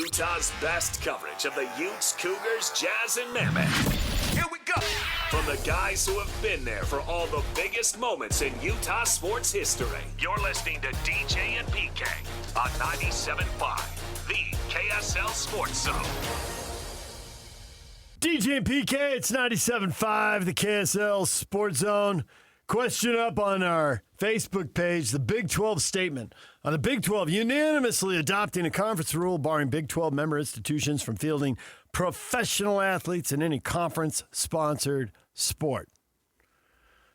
Utah's best coverage of the Utes, Cougars, Jazz, and Mammoth. Here we go! From the guys who have been there for all the biggest moments in Utah sports history. You're listening to DJ and PK on 97.5, the KSL Sports Zone. DJ and PK, it's 97.5, the KSL Sports Zone. Question up on our Facebook page, the Big 12 statement on the Big 12 unanimously adopting a conference rule barring Big 12 member institutions from fielding professional athletes in any conference-sponsored sport.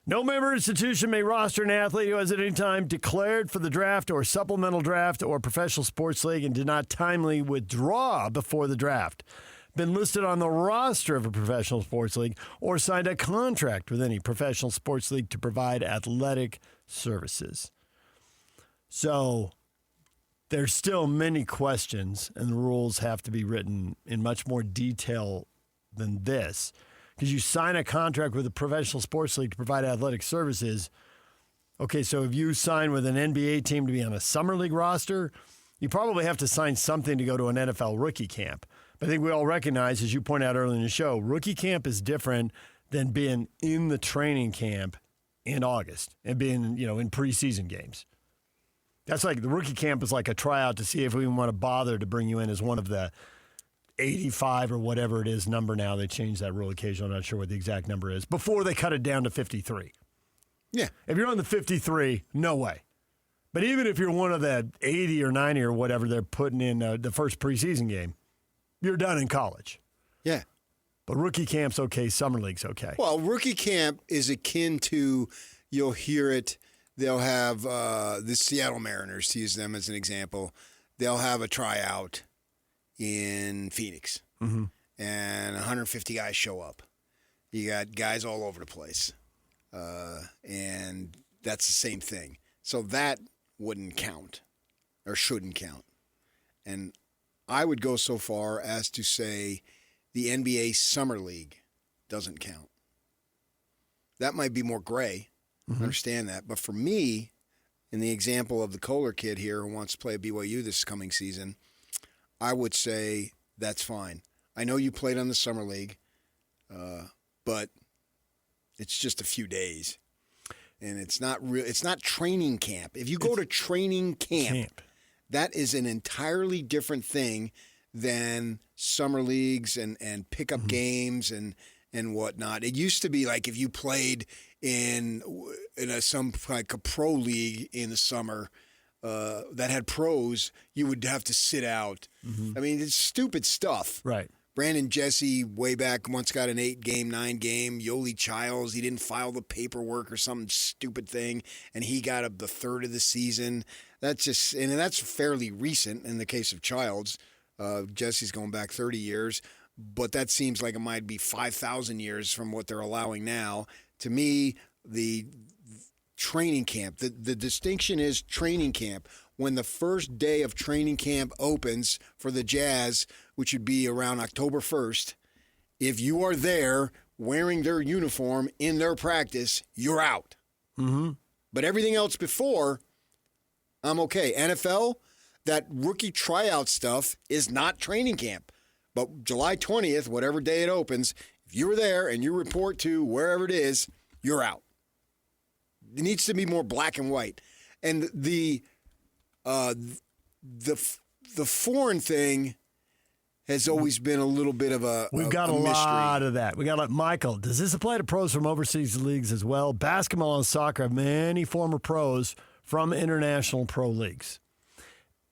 No member institution may roster an athlete who has at any time declared for the draft or supplemental draft or professional sports league and did not timely withdraw before the draft, been listed on the roster of a professional sports league, or signed a contract with any professional sports league to provide athletic services. So there's still many questions, and the rules have to be written in much more detail than this. Because you sign a contract with a professional sports league to provide athletic services. Okay, so if you sign with an NBA team to be on a summer league roster, you probably have to sign something to go to an NFL rookie camp. I think we all recognize, as you point out earlier in the show, rookie camp is different than being in the training camp in August and being, in preseason games. That's like the rookie camp is like a tryout to see if we want to bother to bring you in as one of the 85 or whatever it is number now. They change that rule occasionally. I'm not sure what the exact number is. Before they cut it down to 53. Yeah. If you're on the 53, no way. But even if you're one of the 80 or 90 or whatever they're putting in the first preseason game, you're done in college. Yeah. But rookie camp's okay, summer league's okay. Well, rookie camp is akin to, you'll hear it, they'll have the Seattle Mariners, to use them as an example, they'll have a tryout in Phoenix, and 150 guys show up. You got guys all over the place, and that's the same thing. So that wouldn't count or shouldn't count. And I would go so far as to say the NBA Summer League doesn't count. That might be more gray. I understand that. But for me, in the example of the Kohler kid here who wants to play at BYU this coming season, I would say that's fine. I know you played on the Summer League, but it's just a few days. And it's not real. It's not training camp. If you go to training camp. That is an entirely different thing than summer leagues and pickup games and whatnot. It used to be like if you played in some like a pro league in the summer that had pros, you would have to sit out. I mean, it's stupid stuff. Right. Brandon Jesse way back once got an 8-game, 9-game. Yoli Childs, he didn't file the paperwork or some stupid thing, and he got the third of the season. That's fairly recent in the case of Childs. Jesse's going back 30 years, but that seems like it might be 5,000 years from what they're allowing now. To me, the training camp, the distinction is training camp. When the first day of training camp opens for the Jazz, which would be around October 1st, if you are there wearing their uniform in their practice, you're out. But everything else before, I'm okay. NFL, that rookie tryout stuff is not training camp. But July 20th, whatever day it opens, if you were there and you report to wherever it is, you're out. It needs to be more black and white. And the foreign thing has always been a little bit of a We've got a lot of that. We got Michael, does this apply to pros from overseas leagues as well? Basketball and soccer have many former pros from international pro leagues.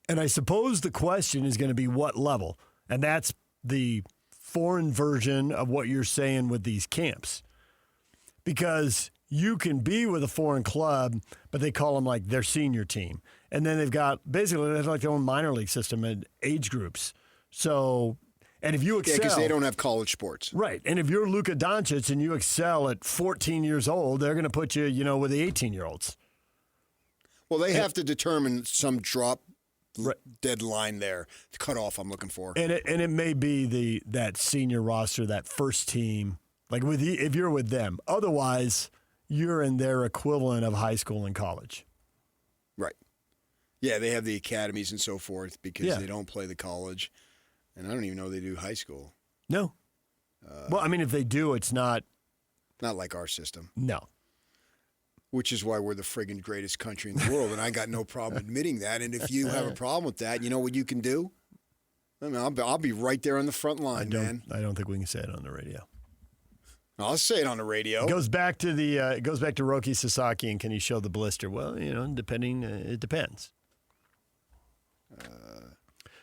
And I suppose the question is going to be what level. And that's the foreign version of what you're saying with these camps. Because you can be with a foreign club, but they call them like their senior team. And then they've got, basically, they have like their own minor league system and age groups. So, and if you excel. Yeah, because they don't have college sports. Right. And if you're Luka Doncic and you excel at 14 years old, they're going to put you, with the 18-year-olds. Well, they have to determine some drop deadline there, the cutoff I'm looking for. And it may be that senior roster, that first team, like if you're with them. Otherwise, you're in their equivalent of high school and college. Right. Yeah, they have the academies and so forth because they don't play the college. And I don't even know they do high school. No. Well, I mean, if they do, it's not. Not like our system. No. Which is why we're the friggin' greatest country in the world, and I got no problem admitting that. And if you have a problem with that, you know what you can do? I mean, I'll be right there on the front line, man. I don't think we can say it on the radio. I'll say it on the radio. It goes back to Roki Sasaki, and can he show the blister? Well, it depends.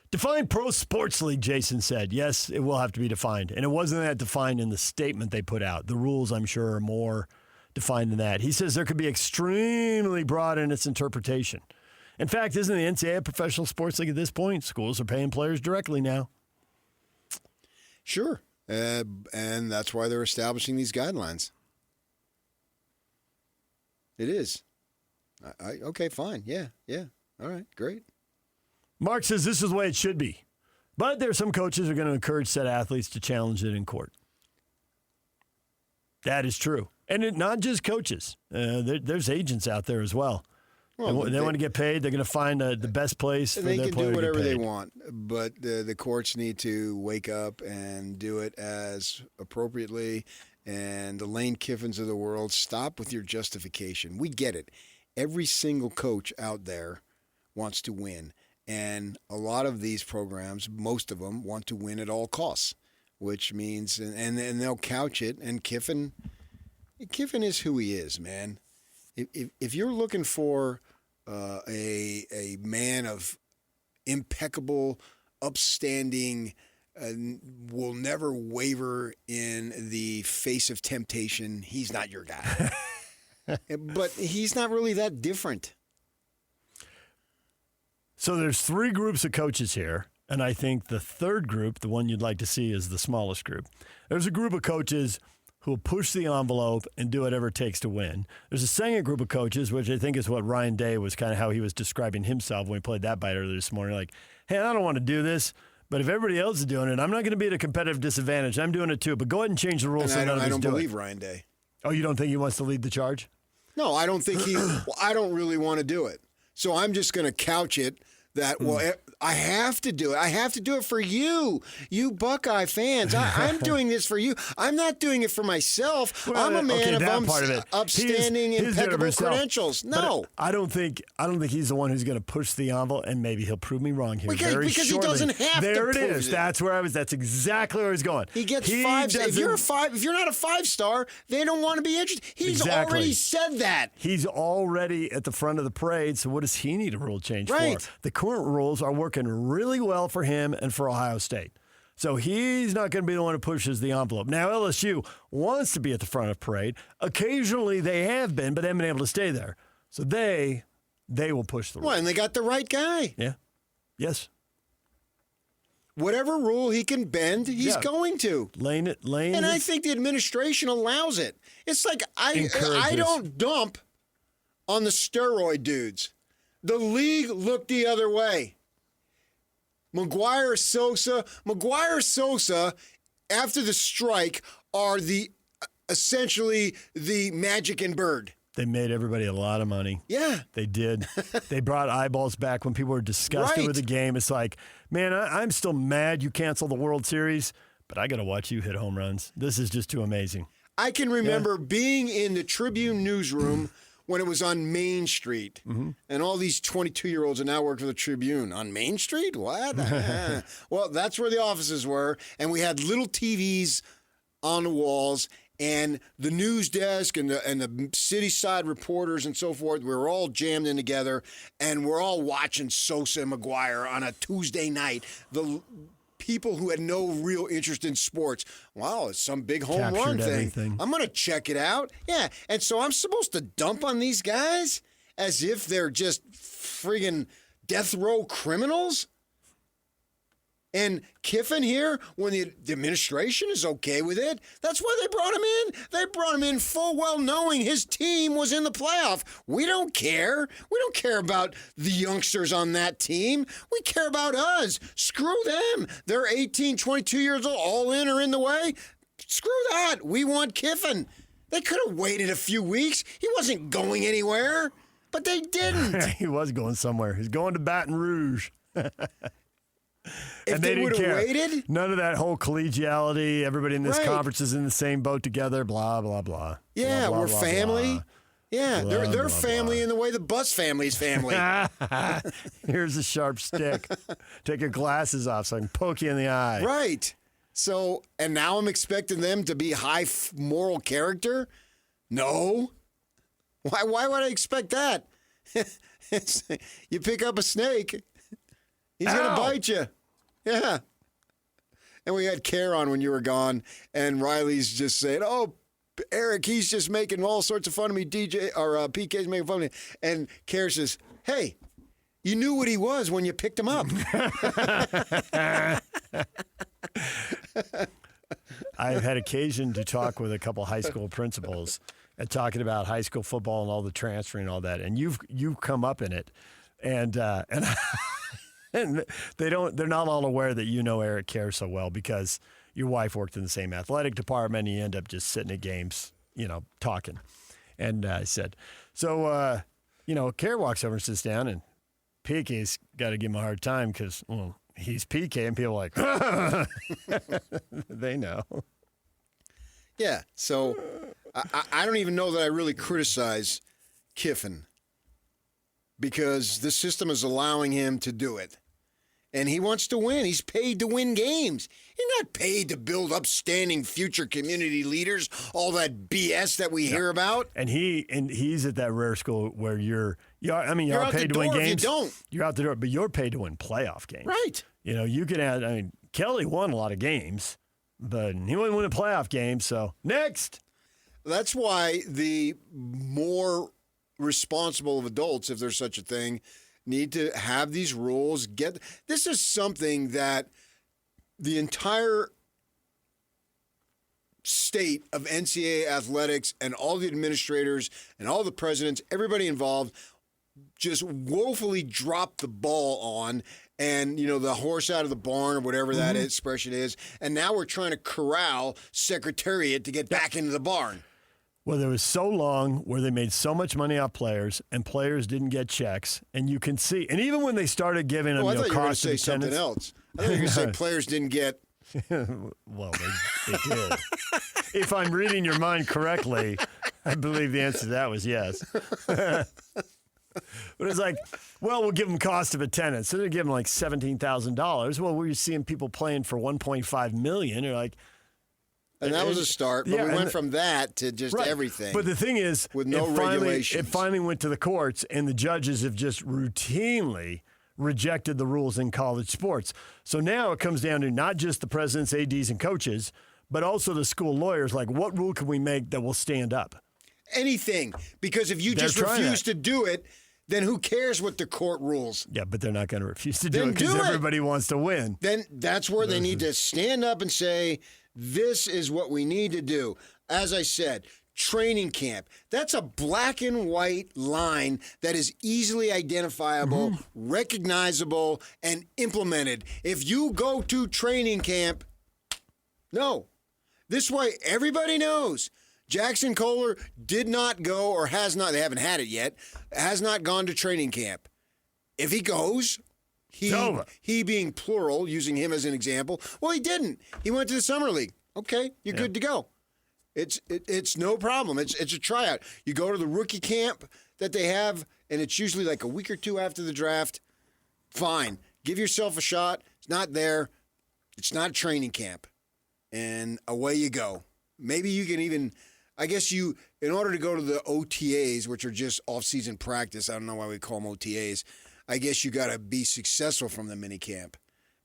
Define pro sports league, Jason said. Yes, it will have to be defined. And it wasn't that defined in the statement they put out. The rules, I'm sure, are more defined than that. He says there could be extremely broad in its interpretation. In fact, isn't the NCAA a professional sports league at this point? Schools are paying players directly now. Sure. And that's why they're establishing these guidelines. It is. Okay, fine. Yeah. All right, great. Mark says this is the way it should be. But there are some coaches who are going to encourage said athletes to challenge it in court. That is true. And not just coaches. There's agents out there as well. Well, they want to get paid. They're going to find the best place for their player to get paid. They can do whatever they want, but the courts need to wake up and do it as appropriately. And the Lane Kiffins of the world, stop with your justification. We get it. Every single coach out there wants to win. And a lot of these programs, most of them, want to win at all costs, which means, and they'll couch it. And Kiffin is who he is, man. If you're looking for a man of impeccable, upstanding, will never waver in the face of temptation, he's not your guy. But he's not really that different. So there's three groups of coaches here, and I think the third group, the one you'd like to see, is the smallest group. There's a group of coaches who will push the envelope and do whatever it takes to win. There's a second group of coaches, which I think is what Ryan Day was kind of how he was describing himself when we played that bite earlier this morning. Like, hey, I don't want to do this, but if everybody else is doing it, I'm not going to be at a competitive disadvantage. I'm doing it too, but go ahead and change the rules. And I don't believe Ryan Day. Oh, you don't think he wants to lead the charge? No, I don't think I don't really want to do it. So I'm just going to couch it that, I have to do it. I have to do it for you Buckeye fans. I'm doing this for you. I'm not doing it for myself. I'm a man of upstanding, impeccable credentials. No. I don't think he's the one who's going to push the envelope, and maybe he'll prove me wrong here very because shortly. He doesn't have there to it is. That's where I was. That's exactly where I was going. He gets 5 stars. If you're not a 5-star, they don't want to be interested. He's already said that. He's already at the front of the parade, so what does he need a rule change for? The current rules are working really well for him and for Ohio State. So he's not going to be the one who pushes the envelope. Now, LSU wants to be at the front of the parade. Occasionally they have been, but haven't been able to stay there. So they will push the rule. Well, and they got the right guy. Yeah. Yes. Whatever rule he can bend, he's going to. Lane. And I think the administration allows it. It's like I don't dump on the steroid dudes. The league looked the other way. McGuire Sosa, after the strike, are essentially the Magic and Bird. They made everybody a lot of money. Yeah. They did. They brought eyeballs back when people were disgusted with the game. It's like, man, I'm still mad you canceled the World Series, but I got to watch you hit home runs. This is just too amazing. I can remember being in the Tribune newsroom when it was on Main Street, and all these 22-year-olds are now work for the Tribune. On Main Street? What? Well, that's where the offices were, and we had little TVs on the walls, and the news desk and the city side reporters and so forth, we were all jammed in together, and we're all watching Sosa and McGuire on a Tuesday night. The people who had no real interest in sports. Wow, it's some big home run thing. Everything. I'm going to check it out. Yeah, and so I'm supposed to dump on these guys as if they're just friggin' death row criminals? And Kiffin here, when the administration is okay with it, that's why they brought him in. They brought him in full well knowing his team was in the playoff. We don't care. We don't care about the youngsters on that team. We care about us. Screw them. They're 18, 22 years old, all in or in the way. Screw that. We want Kiffin. They could have waited a few weeks. He wasn't going anywhere, but they didn't. He was going somewhere. He's going to Baton Rouge. and they didn't would've care. waited? None of that whole collegiality. Everybody in this Right. conference is in the same boat together. Blah blah blah. Yeah, Blah, blah, we're blah, family. blah. Yeah, Blah, they're blah, family blah. in the way the Bus family's family. Here's a sharp stick. Take your glasses off so I can poke you in the eye. Right. So, and now I'm expecting them to be high moral character? No. Why would I expect that? You pick up a snake, he's going to bite you. Yeah. And we had Care on when you were gone, and Riley's just saying, "Oh, Eric, he's just making all sorts of fun of me. PK's making fun of me." And Care says, "Hey, you knew what he was when you picked him up." I've had occasion to talk with a couple high school principals and talking about high school football and all the transferring and all that, and you've come up in it, and and they're not all aware that you know Eric Care so well because your wife worked in the same athletic department. And you end up just sitting at games, talking. And I said, so Care walks over and sits down, and PK's got to give him a hard time because he's PK, and people are like, they know. Yeah, so I don't even know that I really criticize Kiffin because the system is allowing him to do it. And he wants to win. He's paid to win games. He's not paid to build upstanding future community leaders, all that BS that we hear about. And he's at that rare school where you're You're out paid the to win door if games. you don't. You're out the door, but you're paid to win playoff games. Right. You can add, Kelly won a lot of games, but he wouldn't win a playoff game, so next. That's why the more responsible of adults, if there's such a thing, need to have these rules. This is something that the entire state of NCAA athletics and all the administrators and all the presidents, everybody involved, just woefully dropped the ball on. And, the horse out of the barn or whatever that expression is. And now we're trying to corral Secretariat to get back into the barn. Well, there was so long where they made so much money off players, and players didn't get checks. And you can see, and even when they started giving them I thought you were going to cost of say something attendance. else. I thought you were going to say players didn't get. Well, they did. If I'm reading your mind correctly, I believe the answer to that was yes. But it's like, well, we'll give them cost of attendance. So they're giving like $17,000. Well, we're seeing people playing for $1.5 million. You're like, And that was a start, but Yeah, we and went from that to just right. everything. But the thing is, with no regulations. It finally went to the courts, and the judges have just routinely rejected the rules in college sports. So now it comes down to not just the presidents, ADs, and coaches, but also the school lawyers. Like, what rule can we make that will stand up? Anything. Because if you They're just trying refuse that. to do it, then who cares what the court rules? Yeah, but they're not going to refuse to do Then it because do it. everybody wants to win. Then that's where they need to stand up and say, this is what we need to do. As I said, training camp. That's a black and white line that is easily identifiable, recognizable, and implemented. If you go to training camp, no. This way, everybody knows. Jackson Kohler did not go or has not, they haven't had it yet, has not gone to training camp. If he goes, he being plural, using him as an example, well, he didn't. He went to the summer league. Okay, you're good to go. It's no problem. It's a tryout. You go to the rookie camp that they have, and it's usually like a week or two after the draft. Fine. Give yourself a shot. It's not there. It's not training camp. And away you go. Maybe you can even, I guess in order to go to the OTAs, which are just off-season practice, I don't know why we call them OTAs, I guess you got to be successful from the mini camp.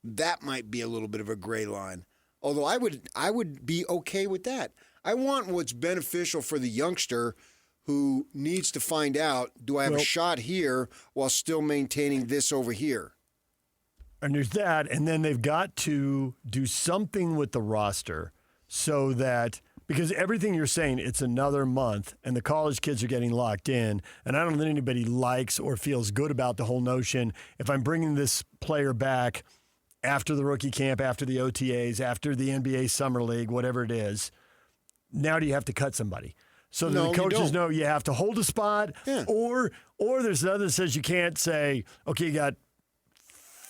That might be a little bit of a gray line. Although I would be okay with that. I want what's beneficial for the youngster who needs to find out, do I have a shot here while still maintaining this over here? And there's that, and then they've got to do something with the roster so that, because everything you're saying, it's another month, and the college kids are getting locked in, and I don't think anybody likes or feels good about the whole notion, if I'm bringing this player back after the rookie camp, after the OTAs, after the NBA Summer League, whatever it is, now do you have to cut somebody? So No, the you coaches don't. know you have to hold a spot, Yeah. or there's another that says you can't say, okay, you got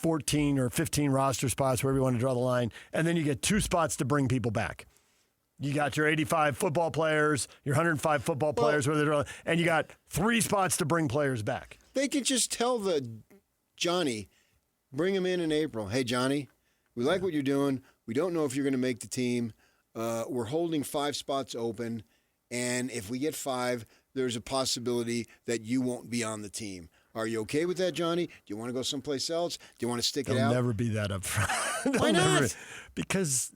14 or 15 roster spots, wherever you want to draw the line, and then you get 2 spots to bring people back. You got your 85 football players, your 105 football players, and you got 3 spots to bring players back. They could just tell the Johnny, bring him in April. Hey, Johnny, we like what you're doing. We don't know if you're going to make the team. We're holding 5 spots open, and if we get 5, there's a possibility that you won't be on the team. Are you okay with that, Johnny? Do you want to go someplace else? Do you want to stick it out? They'll never be that upfront. Why not? Because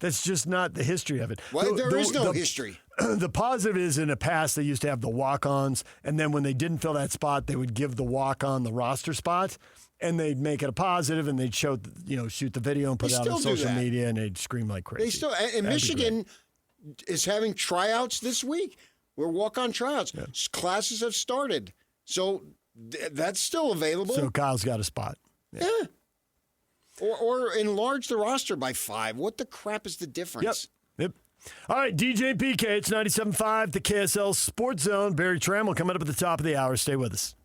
that's just not the history of it. Well, there is no history. The positive is in the past they used to have the walk-ons, and then when they didn't fill that spot, they would give the walk-on the roster spot, and they'd make it a positive, and they'd shoot the video and put it out on social media, and they'd scream like crazy. And Michigan is having tryouts this week. We're walk-on tryouts. Yeah. Classes have started. So that's still available. So Kyle's got a spot. Yeah. Or enlarge the roster by 5. What the crap is the difference? Yep. All right, DJ PK, it's 97.5, the KSL Sports Zone. Barry Trammell coming up at the top of the hour. Stay with us.